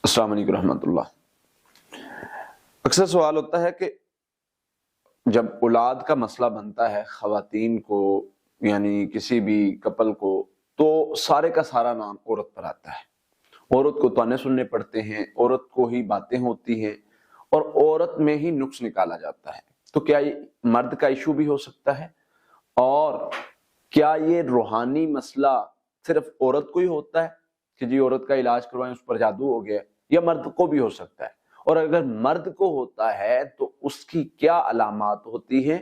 السلام علیکم رحمۃ اللہ۔ اکثر سوال ہوتا ہے کہ جب اولاد کا مسئلہ بنتا ہے خواتین کو، یعنی کسی بھی کپل کو، تو سارے کا سارا نام عورت پر آتا ہے۔ عورت کو تانے سننے پڑتے ہیں، عورت کو ہی باتیں ہوتی ہیں اور عورت میں ہی نقص نکالا جاتا ہے۔ تو کیا یہ مرد کا ایشو بھی ہو سکتا ہے؟ اور کیا یہ روحانی مسئلہ صرف عورت کو ہی ہوتا ہے کہ جی عورت کا علاج کروائیں اس پر جادو ہو گیا، یا مرد کو بھی ہو سکتا ہے؟ اور اگر مرد کو ہوتا ہے تو اس کی کیا علامات ہوتی ہیں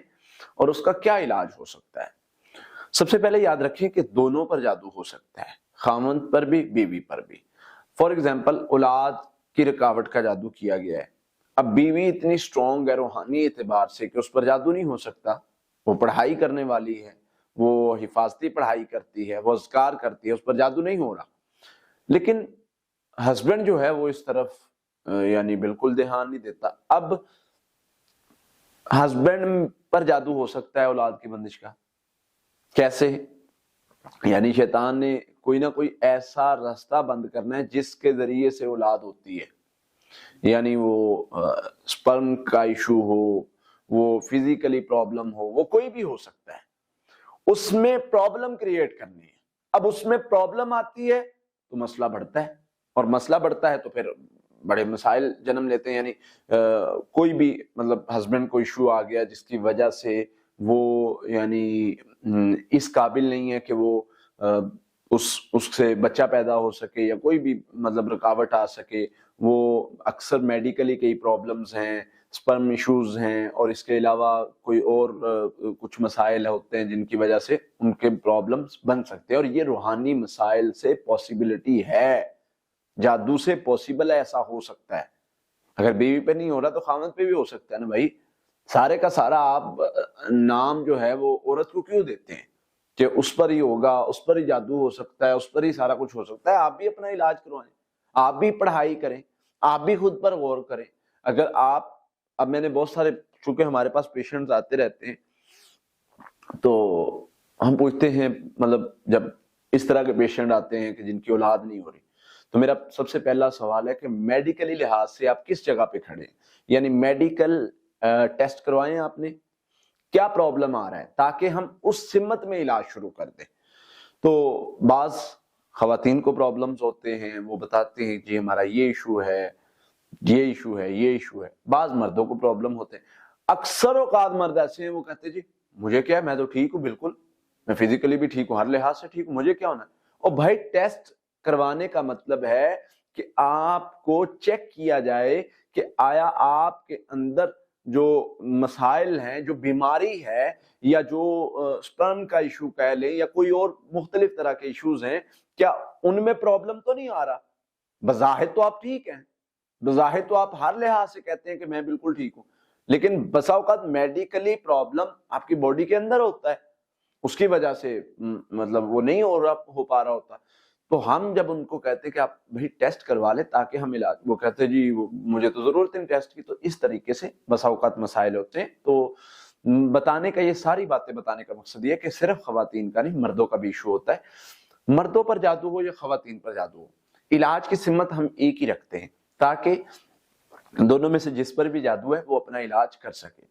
اور اس کا کیا علاج ہو سکتا ہے؟ سب سے پہلے یاد رکھیں کہ دونوں پر جادو ہو سکتا ہے، خاوند پر بھی، بیوی پر بھی۔ فار ایگزامپل، اولاد کی رکاوٹ کا جادو کیا گیا ہے، اب بیوی اتنی سٹرونگ ہے روحانی اعتبار سے کہ اس پر جادو نہیں ہو سکتا، وہ پڑھائی کرنے والی ہے، وہ حفاظتی پڑھائی کرتی ہے، وہ اذکار کرتی ہے، اس پر جادو نہیں ہو رہا۔ لیکن ہسبینڈ جو ہے وہ اس طرف یعنی بالکل دھیان نہیں دیتا۔ اب ہسبینڈ پر جادو ہو سکتا ہے اولاد کی بندش کا، کیسے؟ یعنی شیطان نے کوئی نہ کوئی ایسا راستہ بند کرنا ہے جس کے ذریعے سے اولاد ہوتی ہے، یعنی وہ سپرم کا ایشو ہو، وہ فزیکلی پرابلم ہو، وہ کوئی بھی ہو سکتا ہے، اس میں پرابلم کریٹ کرنی ہے۔ اب اس میں پرابلم آتی ہے تو مسئلہ بڑھتا ہے، اور مسئلہ بڑھتا ہے تو پھر بڑے مسائل جنم لیتے ہیں۔ یعنی کوئی بھی مطلب ہسبینڈ کو ایشو آ گیا جس کی وجہ سے وہ یعنی اس قابل نہیں ہے کہ وہ اس سے بچہ پیدا ہو سکے، یا کوئی بھی مطلب رکاوٹ آ سکے، وہ اکثر میڈیکلی کئی پرابلمز ہیں، سپرم ایشوز ہیں، اور اس کے علاوہ کوئی اور کچھ مسائل ہوتے ہیں جن کی وجہ سے ان کے پرابلمز بن سکتے ہیں۔ اور یہ روحانی مسائل سے پاسبلٹی ہے، جادو سے پاسبل ہے، ایسا ہو سکتا ہے۔ اگر بیوی پہ نہیں ہو رہا تو خاوند پہ بھی ہو سکتا ہے نا بھائی۔ سارے کا سارا آپ نام جو ہے وہ عورت کو کیوں دیتے ہیں کہ اس پر ہی ہوگا، اس پر ہی جادو ہو سکتا ہے، اس پر ہی سارا کچھ ہو سکتا ہے؟ آپ بھی اپنا علاج کروائیں، آپ بھی پڑھائی کریں، آپ بھی خود پر غور کریں۔ اگر آپ اب میں نے بہت سارے، چونکہ ہمارے پاس پیشنٹس آتے رہتے ہیں تو ہم پوچھتے ہیں، مطلب جب اس طرح کے پیشنٹ آتے ہیں کہ جن کی اولاد نہیں ہو رہی، تو میرا سب سے پہلا سوال ہے کہ میڈیکلی لحاظ سے آپ کس جگہ پہ کھڑے ہیں؟ یعنی میڈیکل ٹیسٹ کروائیں آپ نے، کیا پرابلم آ رہا ہے، تاکہ ہم اس سمت میں علاج شروع کر دیں۔ تو بعض خواتین کو پرابلمز ہوتے ہیں، وہ بتاتے ہیں جی ہمارا یہ ایشو ہے، یہ ایشو ہے، یہ ایشو ہے۔ بعض مردوں کو پرابلم ہوتے ہیں، اکثر اوقات مرد ایسے ہیں وہ کہتے ہیں جی مجھے کیا ہے، میں تو ٹھیک ہوں، بالکل میں فزیکلی بھی ٹھیک ہوں، ہر لحاظ سے ٹھیک ہوں، مجھے کیا ہونا ہے؟ اور بھائی ٹیسٹ کروانے کا مطلب ہے کہ آپ کو چیک کیا جائے کہ آیا آپ کے اندر جو مسائل ہیں، جو بیماری ہے، یا جو سپرم کا ایشو کہہ لیں، یا کوئی اور مختلف طرح کے ایشوز ہیں، کیا ان میں پرابلم تو نہیں آ رہا؟ بظاہر تو آپ ٹھیک ہیں، بظاہر تو آپ ہر لحاظ سے کہتے ہیں کہ میں بالکل ٹھیک ہوں، لیکن بسا اوقات میڈیکلی پرابلم آپ کی باڈی کے اندر ہوتا ہے، اس کی وجہ سے مطلب وہ نہیں ہو پا رہا ہوتا۔ تو ہم جب ان کو کہتے ہیں کہ آپ بھائی ٹیسٹ کروا لیں تاکہ ہم علاج، وہ کہتے ہیں جی مجھے تو ضرورت نہیں ٹیسٹ کی۔ تو اس طریقے سے بسا اوقات مسائل ہوتے ہیں۔ تو بتانے کا، یہ ساری باتیں بتانے کا مقصد یہ ہے کہ صرف خواتین کا نہیں، مردوں کا بھی ایشو ہوتا ہے۔ مردوں پر جادو ہو یا خواتین پر جادو ہو، علاج کی سمت ہم ایک ہی رکھتے ہیں تاکہ دونوں میں سے جس پر بھی جادو ہے وہ اپنا علاج کر سکے۔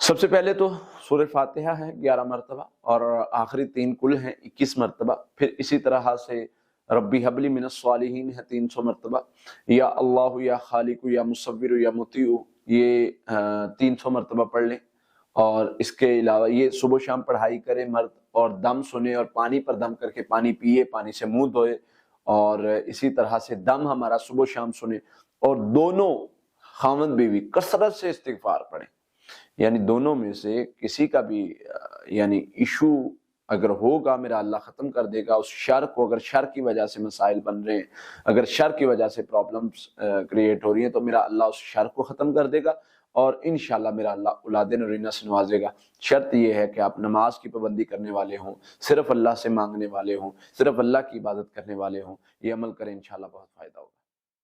سب سے پہلے تو سورہ فاتحہ ہے 11 مرتبہ، اور آخری 3 کل ہیں 21 مرتبہ۔ پھر اسی طرح سے ربی حبلی من الصالحین ہے 300 مرتبہ، یا اللہ یا خالق یا مصور یا مطیع، یہ 300 مرتبہ پڑھ لیں۔ اور اس کے علاوہ یہ صبح شام پڑھائی کرے مرد، اور دم سنے، اور پانی پر دم کر کے پانی پیے، پانی سے منہ دھوئے، اور اسی طرح سے دم ہمارا صبح شام سنے، اور دونوں خاوند بیوی کثرت سے استغفار پڑھیں۔ یعنی دونوں میں سے کسی کا بھی یعنی ایشو اگر ہوگا، میرا اللہ ختم کر دے گا اس شر کو۔ اگر شر کی وجہ سے مسائل بن رہے ہیں، اگر شر کی وجہ سے پرابلمز کریٹ ہو رہی ہیں، تو میرا اللہ اس شر کو ختم کر دے گا، اور انشاءاللہ میرا اللہ اولاد نرینہ سے نوازے گا۔ شرط یہ ہے کہ آپ نماز کی پابندی کرنے والے ہوں، صرف اللہ سے مانگنے والے ہوں، صرف اللہ کی عبادت کرنے والے ہوں۔ یہ عمل کریں، انشاءاللہ بہت فائدہ ہوگا۔